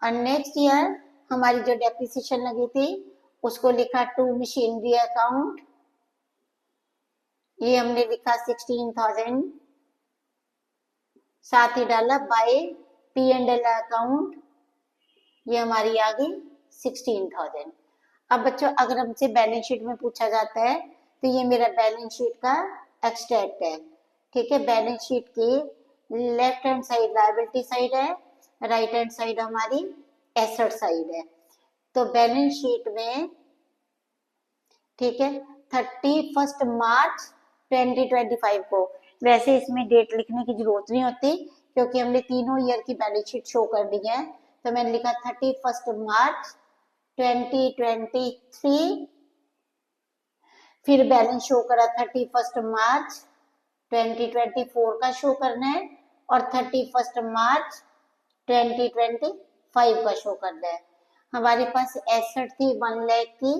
और नेक्स्ट ईयर हमारी जो डेप्रिसिएशन लगी थी उसको लिखा टू मशीनरी अकाउंट, ये हमने लिखा 16,000, साथ ही डाला बाय P&L अकाउंट, ये हमारी आ गई 16,000। अब बच्चों, अगर हमसे बैलेंस शीट में पूछा जाता है तो ये मेरा बैलेंस शीट का एक्सट्रैक्ट है। ठीक है, बैलेंस शीट की left hand side liability side है, राइट हैंड साइड हमारी एसेट साइड है। तो बैलेंस शीट में, ठीक है, 31 मार्च 2025 को, वैसे इसमें डेट लिखने की जरूरत नहीं होती क्योंकि हमने तीनों ईयर की बैलेंस शीट शो कर दी है। तो मैंने लिखा 31 मार्च 2023, फिर बैलेंस शो करा 31 मार्च 2024 का शो करना है, और 31 मार्च 2025 का शो करना है। हमारे पास एसेट थी 1 लाख की,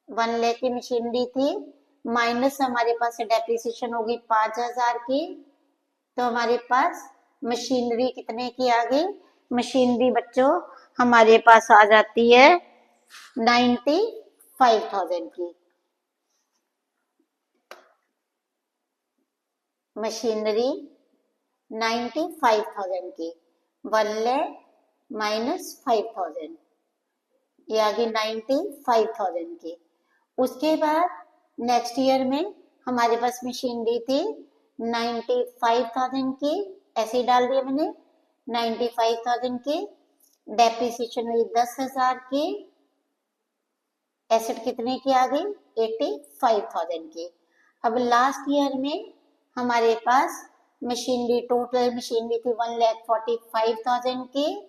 1 लाख की मशीनरी थी, माइनस हमारे पास डेप्रिसिएशन होगी 5,000 की। तो हमारे पास मशीनरी कितने की आ गई? मशीनरी बच्चों हमारे पास आ जाती है 95,000 की। मशीनरी 95,000 की, 1 लाख माइनस 5,000, ये आ गई 95,000 की। उसके बाद नेक्स्ट ईयर में हमारे पास मशीनरी थी 95,000 की, ऐसे ही डाल दिया मैंने 95,000 की। डेप्रिसिएशन हुई 10,000 की, एसेट कितने की आ गई? 85,000 की। अब लास्ट ईयर में हमारे पास मशीनरी, टोटल मशीनरी थी 1,45,000 की,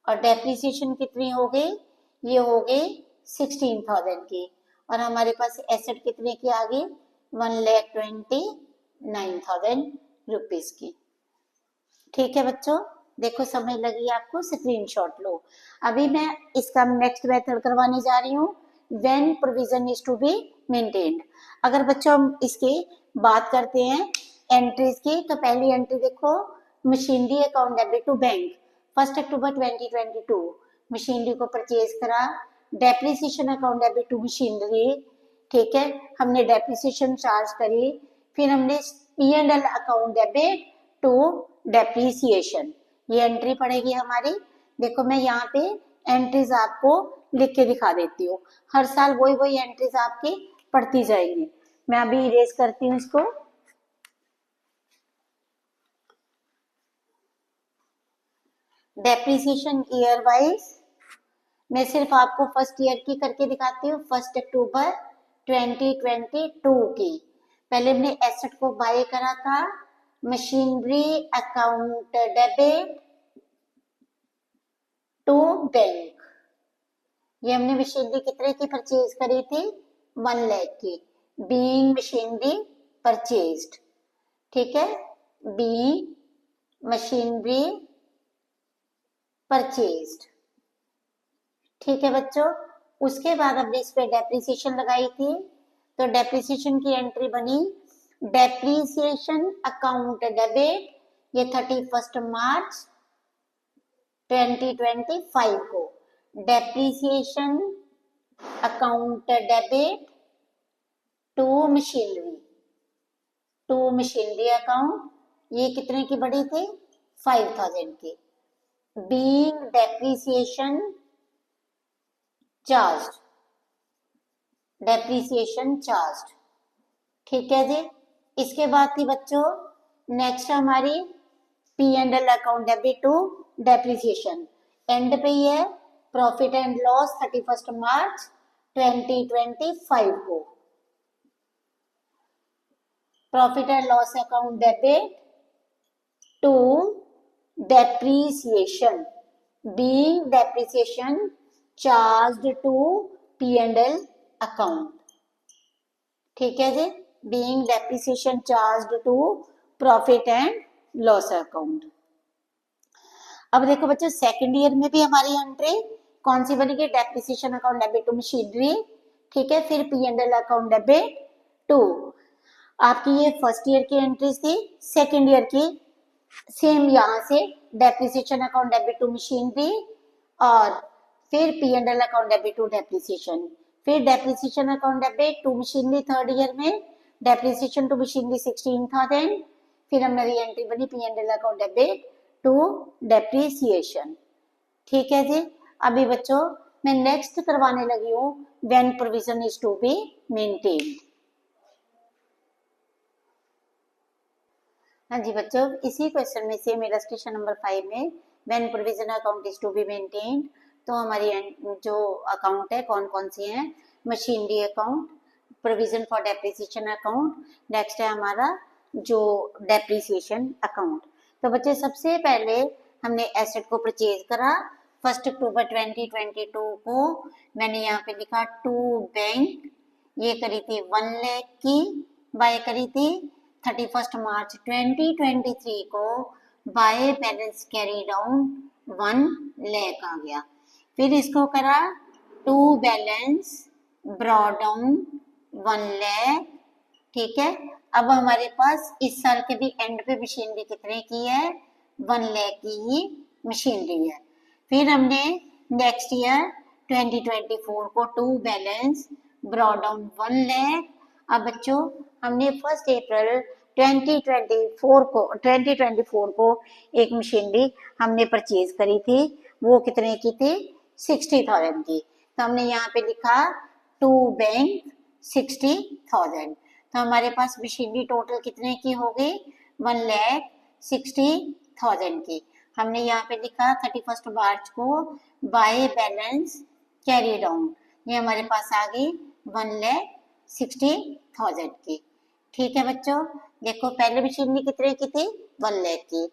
और डेप्रिसिएशन कितनी हो गई, ये हो गई 16,000 की, और हमारे पास एसेट कितने की आ गई, 1,29,000 रुपीज की। ठीक है बच्चों, देखो समझ लगी आपको, स्क्रीनशॉट लो। अभी मैं इसका नेक्स्ट मेथड करवाने जा रही हूँ, when provision is to be maintained. अगर बच्चों हम इसकी बात करते हैं एंट्रीज की, तो पहली एंट्री देखो, machinery account debit to bank, 1 October 2022 machinery को परचेज करा। Depreciation account debit to machinery, ठीक है, हमने डेप्रिसिएशन चार्ज करी। फिर हमने P&L account debit to depreciation, ये एंट्री पड़ेगी हमारी। देखो मैं यहाँ पे एंट्रीज आपको लिख के दिखा देती हूँ, हर साल वही एंट्रीज आपकी पढ़ती जाएंगी। मैं अभी इरेज करती हूँ इसको। डेप्रिसिएशन ईयर वाइज मैं सिर्फ आपको फर्स्ट ईयर की करके दिखाती हूँ, 1 अक्टूबर 2022 की। पहले हमने एसेट को बाय करा था, machinery account debit to bank, ये हमने मशीनरी कितने की परचेज करी थी, 1 लाख की, बीइंग मशीनरी परचेज्ड, ठीक है, बीइंग मशीनरी परचेज्ड, ठीक है बच्चों। उसके बाद हमने इस पे डेप्रिसिएशन लगाई थी, तो डेप्रिसिएशन की एंट्री बनी डेप्रिसिएशन अकाउंट डेबिट, ये 31 मार्च 2025 को depreciation account debit to machinery account, ये कितने की बढ़ी थी, 5,000 की, बीइंग डेप्रिसिएशन चार्ज, ठीक है जी। इसके बाद थी बच्चों नेक्स्ट हमारी P&L account debit to depreciation, end पे ही है प्रॉफिट एंड लॉस 31 मार्च 2025 को, profit and loss account debit to depreciation, being depreciation charged to P&L account, ठीक है जी, being depreciation charged to profit and loss account. अब देखो बच्चों सेकंड ईयर में भी हमारी एंट्री कौन सी बनेगी, depreciation account debit to machinery, ठीक है, फिर P&L अकाउंट डेबिट टू, आपकी ये फर्स्ट ईयर की एंट्रीज थी। सेकंड ईयर की सेम यहाँ से depreciation account debit to machinery, और फिर P&L account debit to depreciation, फिर depreciation account debit to machinery third year में, डेप्रिसिएशन टू मशीनरी 16,000, फिर हमारी एंट्री बनी P&L account debit to depreciation, ठीक है जी। अभी बच्चों मैं नेक्स्ट करवाने लगी हूँ when provision is to be maintained. हाँ जी बच्चों, इसी क्वेश्चन में से मेरा स्टेशन नंबर 5 में when provision account is to be maintained, तो हमारी जो अकाउंट है कौन कौन सी हैं, machinery account, provision for depreciation account, next है हमारा जो डेप्रिसिएशन अकाउंट। तो बच्चे सबसे पहले हमने एसेट को परचेज करा 1 अक्टूबर 2022 को, मैंने यहाँ पे लिखा टू बैंक, ये करी थी 1 लाख की, बाय करी थी 31 मार्च 2023 को, by balance carry down 1 lakh आ गया। फिर इसको करा to balance brought down 1 lakh, ठीक है। अब हमारे पास इस साल के भी एंड पे मशीनरी कितने की है, 1 लाख की ही मशीनरी है। फिर हमने नेक्स्ट ईयर 2024 को to balance brought down 1 lakh. अब बच्चों हमने 1 अप्रैल 2024 को एक मशीनरी हमने परचेज करी थी, वो कितने की थी, 60,000 की, तो हमने यहाँ पे लिखा टू बैंक 60,000, तो हमारे पास मशीनरी टोटल कितने की हो गई, 1,60,000 की। हमने यहाँ पे लिखा 31 मार्च को बाय बैलेंस कैरी डाउन, ये हमारे पास आ गई 1,60,000 60,000 की। ठीक है बच्चों, देखो पहले मशीनरी कितने की थी, 1 लाख की।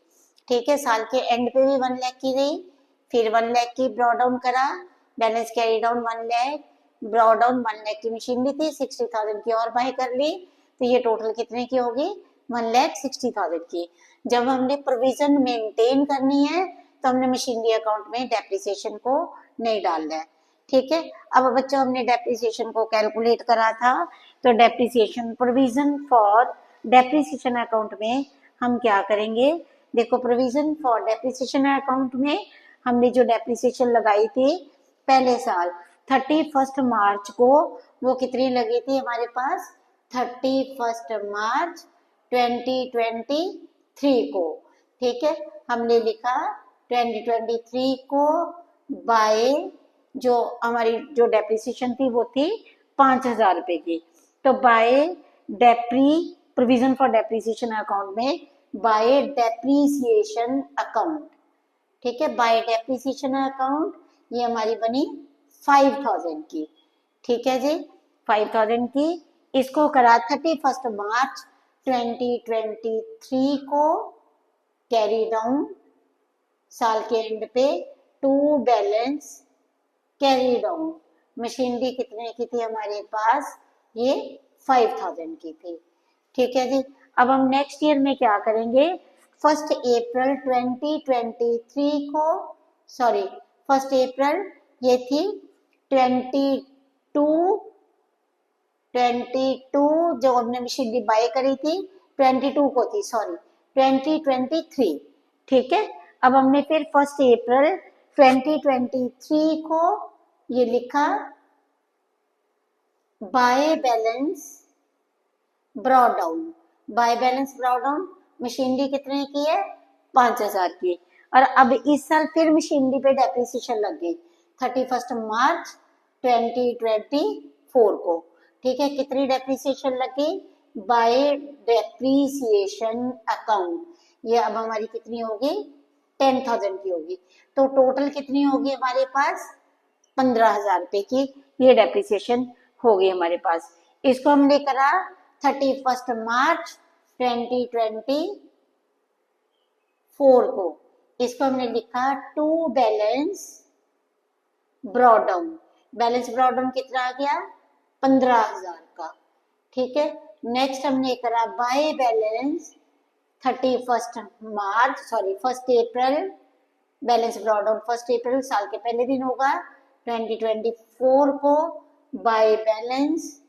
ठीक है, साल के एंड पे भी 1 लाख की गई, फिर 1 लाख की ब्रॉ डाउन करा, balance carry down 1 lakh, brought down 1 lakh की मशीनरी थी, 60,000 की और बाय कर ली, तो ये टोटल कितने की होगी, 1,60,000 की। जब हमने प्रोविजन मेंटेन करनी है तो हमने मशीनरी अकाउंट में डेप्रिसिएशन को नहीं डालना है। ठीक है, अब बच्चों हमने डेप्रिसिएशन को कैलकुलेट करा था, तो depreciation provision for depreciation account में हम क्या करेंगे, देखो प्रोविजन फॉर डेप्रिसिएशन अकाउंट में हमने जो डेप्रिसिएशन लगाई थी पहले साल 31 मार्च को, वो कितनी लगी थी हमारे पास, 31 मार्च 2023 को। ठीक है, हमने लिखा 2023 को बाय जो हमारी जो डेप्रिसिएशन थी वो थी 5,000 रुपए की, तो बाय डेप्री प्रोविजन फॉर डेप्रिसिएशन अकाउंट में बाय डेप्रिसिएशन अकाउंट। ठीक है, बाय डेप्रिसिएशन अकाउंट ये हमारी बनी 5,000 की। ठीक है जी, 5,000 की, इसको करा 31 मार्च 2023 को कैरी डाउन साल के एंड पे to balance carry down. Machinery कितने की थी हमारे पास, ये 5,000 की थी। ठीक है जी, अब हम नेक्स्ट ईयर में क्या करेंगे, 1 अप्रैल 2023 को, सॉरी 1 अप्रैल ये थी 22 जो हमने मशीनरी बाय करी थी 22 को थी, सॉरी 2023। ठीक है, अब हमने फिर 1 अप्रैल 2023 को ये लिखा by balance brought down. By balance brought down machinery कितने की है, 5,000 की, और अब इस साल फिर मशीनरी पे डेप्रिसिएशन लग गई 31 मार्च 2024 को। ठीक है, कितनी डेप्रिसिएशन लगी, बाय डेप्रिसिएशन अकाउंट, ये अब हमारी कितनी होगी, 10,000 की होगी, तो टोटल कितनी होगी हमारे पास, 15,000 रुपए की ये डेप्रिसिएशन होगी हमारे पास। इसको हमने करा 31 मार्च 2024 को, इसको हमने लिखा to balance brought down. Balance brought down कितना आ गया, 15,000 का। ठीक है, नेक्स्ट हमने करा by balance 31 March, sorry 1 April, balance brought down 1 April साल के पहले दिन होगा 2024 को, by balance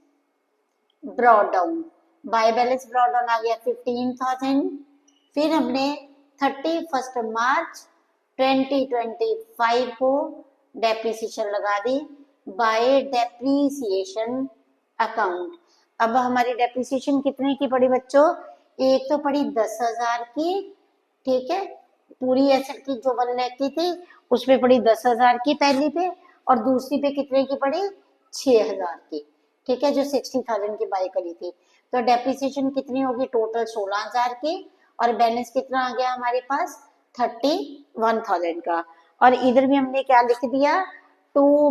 brought down, by balance brought down आ गया 15,000। फिर हमने 31 मार्च 2025 को डेप्रिसिएशन लगा दी बाय डेप्रिसिएशन अकाउंट। अब हमारी डेप्रिसिएशन कितने की पड़ी बच्चों, एक तो पड़ी 10,000 की, ठीक है, पूरी एसेट की जो 1 लाख की थी उसमें पड़ी 10,000 की पहली पे, और दूसरी पे कितने की पड़ी, 6,000 की। ठीक है, जो 60,000 की बाय करी थी, तो डेप्रिसिएशन कितनी होगी टोटल 16,000 की, और बैलेंस कितना आ गया हमारे पास 31,000 का। और इधर भी हमने क्या लिख दिया, टू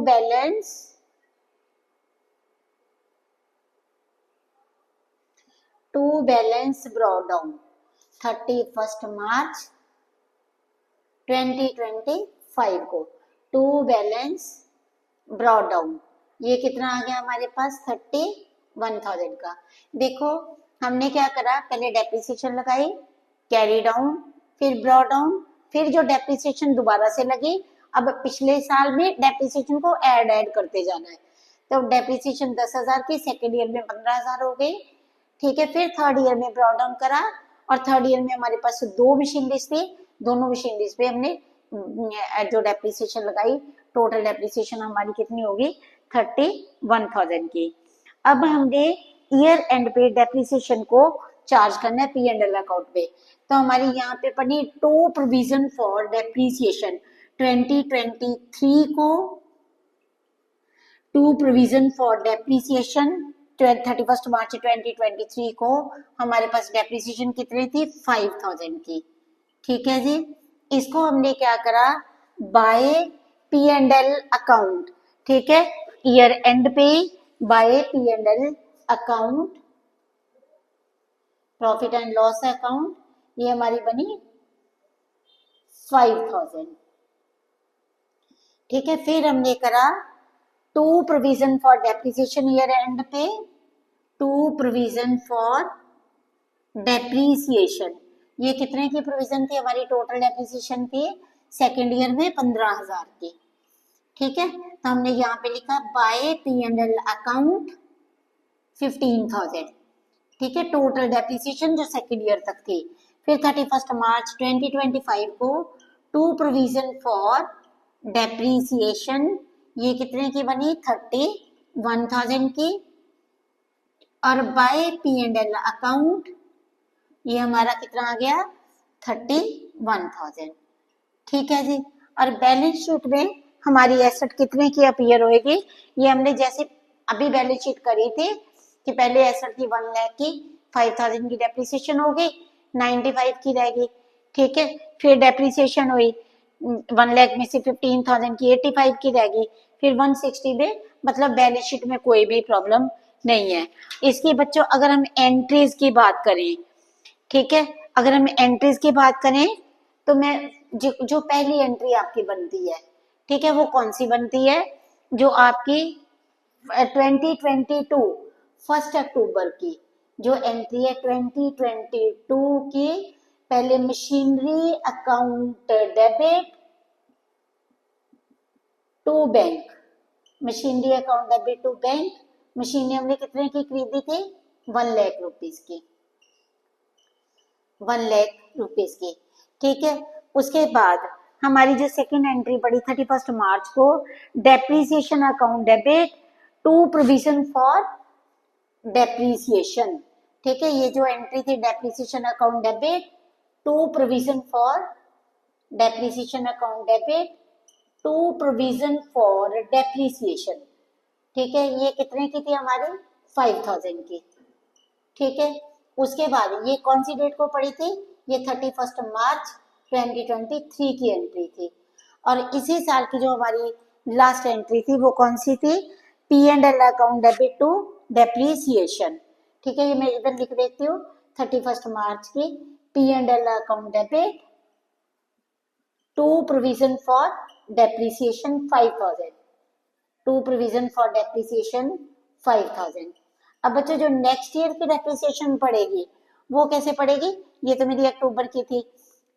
बैलेंस ब्रॉ डाउन 31 मार्च 2025 को, टू बैलेंस ब्रॉ डाउन, ये कितना आ गया हमारे पास 31,000 का। देखो हमने क्या करा, पहले डेप्रिसिएशन लगाई, कैरी डाउन, फिर ब्रॉ डाउन, फिर जो डेप्रिसिएशन दोबारा से लगी, अब पिछले साल में डेप्रिसिएशन को ऐड करते जाना है, तो डेप्रिसिएशन 10,000 की, सेकेंड ईयर में 15,000 हो गई। ठीक है, फिर थर्ड ईयर में ब्रॉ डाउन करा, और थर्ड ईयर में हमारे पास 2 मशीनरीज थी, दोनों मशीनरीज पे हमने जो डेप्रिसिएशन लगाई, टोटल डेप्रिसिएशन हमारी कितनी होगी 31,000 की। अब हमने ईयर एंड पे डेप्रिसिएशन को चार्ज करना है P&L अकाउंट पे, तो हमारी यहाँ पे पड़ी टू प्रोविजन फॉर डेप्रिसिएशन 2023 को, टू प्रोविजन फॉर डेप्रिसिएशन 31 मार्च 2023 को हमारे पास डेप्रिसिएशन कितनी थी 5,000 की। ठीक है जी, इसको हमने क्या करा, बाय P&L अकाउंट, ठीक है, ईयर एंड पे by P&L account, profit and loss account, ये हमारी बनी 5000। ठीक है, फिर हमने करा to provision for depreciation year end पे, टू प्रोविजन फॉर डेप्रीसिएशन, ये कितने की प्रोविजन थी हमारी टोटल डेप्रीसिएशन की सेकेंड ईयर में 15,000 की। ठीक है, तो हमने यहाँ पे लिखा बाय P&L अकाउंट 15,000। ठीक है, टोटल डेप्रीसिएशन जो सेकेंड ईयर तक थी। फिर 31 मार्च 2025 को टू प्रोविजन फॉर डेप्रीसिएशन, ये कितने की बनी 31,000 की, और बाय P&L अकाउंट ये हमारा कितना आ गया 31,000। ठीक है जी, और बैलेंस शीट में हमारी एसेट कितने की अपीयर होएगी, ये हमने जैसे अभी बैलेंस शीट करी थी कि पहले एसेट थी 1 लाख की, 5,000 की डेप्रिसिएशन हो गई, 95 की रहेगी। ठीक है, फिर डेप्रिसिएशन हुई 1 लाख में से 15,000 की 85 की रहेगी, फिर 160 में, मतलब बैलेंस शीट में कोई भी प्रॉब्लम नहीं है। इसकी बच्चों अगर हम एंट्रीज की बात करें, ठीक है, अगर हम एंट्रीज की बात करें तो मैं जो पहली एंट्री आपकी बनती है, ठीक है, वो कौन सी बनती है, जो आपकी 2022 1 अक्टूबर की जो एंट्री है 2022 की, पहले machinery account debit to bank, machinery account debit to bank, machinery हमने कितने की खरीदी थी 1 लाख रुपीस की, 1 लाख रुपीस की। ठीक है, उसके बाद हमारी जो सेकंड एंट्री पड़ी 31 मार्च को, depreciation account debit to provision for depreciation. ठीक है, ये जो एंट्री थी depreciation account debit to provision for depreciation account debit to provision for depreciation. ठीक है, ये कितने की थी हमारी 5,000 की। ठीक है, उसके बाद ये कौन सी डेट को पड़ी थी, ये 31 मार्च 2023 की एंट्री थी। और इसी साल की जो हमारी लास्ट एंट्री थी वो कौन सी थी, P&L account debit to depreciation. ठीक है, ये मैं इधर लिख देती हूँ 31 मार्च की P&L account debit to provision for depreciation 5,000, to provision for depreciation 5,000। अब बच्चों जो नेक्स्ट ईयर की डेप्रिसिएशन पड़ेगी वो कैसे पड़ेगी, ये तो मेरी अक्टूबर की थी।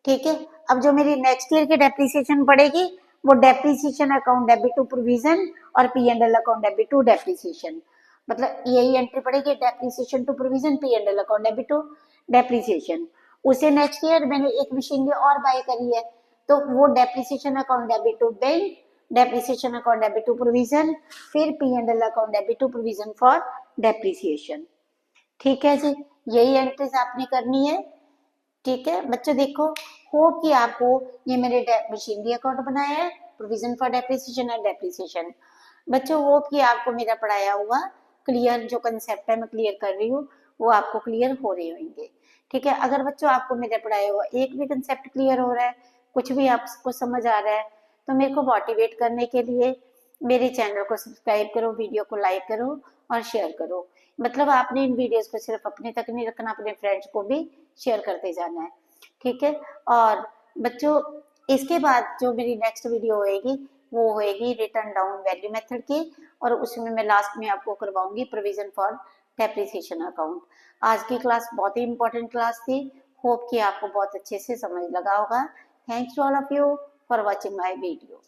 ठीक है, अब जो मेरी नेक्स्ट ईयर की डेप्रिसिएशन पड़ेगी वो depreciation account debit to provision और P&L account debit to depreciation, मतलब यही एंट्री पड़ेगी depreciation to provision P&L account debit to depreciation. उसे नेक्स्ट ईयर मैंने एक मशीनरी और बाय करी है तो वो depreciation account debit to bank, depreciation account debit to provision, फिर P&L account debit to provision for depreciation. ठीक है जी, यही एंट्रीज आपने करनी है। ठीक है बच्चों, देखो होप कि आपको ये मैंने मशीनरी अकाउंट बनाया है, provision for depreciation and depreciation. बच्चों होप कि आपको मेरा पढ़ाया हुआ क्लियर जो कंसेप्ट है मैं क्लियर कर रही हूँ वो आपको क्लियर हो रहे होंगे। ठीक है, अगर बच्चों आपको मेरा पढ़ाया हुआ एक भी कंसेप्ट क्लियर हो रहा है, कुछ भी आपको समझ आ रहा है, तो मेरे को मोटिवेट करने के लिए मेरे चैनल को सब्सक्राइब करो, वीडियो को लाइक करो और शेयर करो। मतलब आपने इन वीडियोस को सिर्फ अपने तक नहीं रखना, अपने फ्रेंड्स को भी शेयर करते जाना है। ठीक है, और बच्चों इसके बाद जो मेरी नेक्स्ट वीडियो होएगी वो होएगी रिटर्न डाउन वैल्यू मेथड की, और उसमें मैं लास्ट में आपको करवाऊंगी प्रोविजन फॉर डेप्रिसिएशन अकाउंट। आज की क्लास बहुत ही इंपॉर्टेंट क्लास थी, होप कि आपको बहुत अच्छे से समझ लगा होगा। Thanks to all of you for watching my video.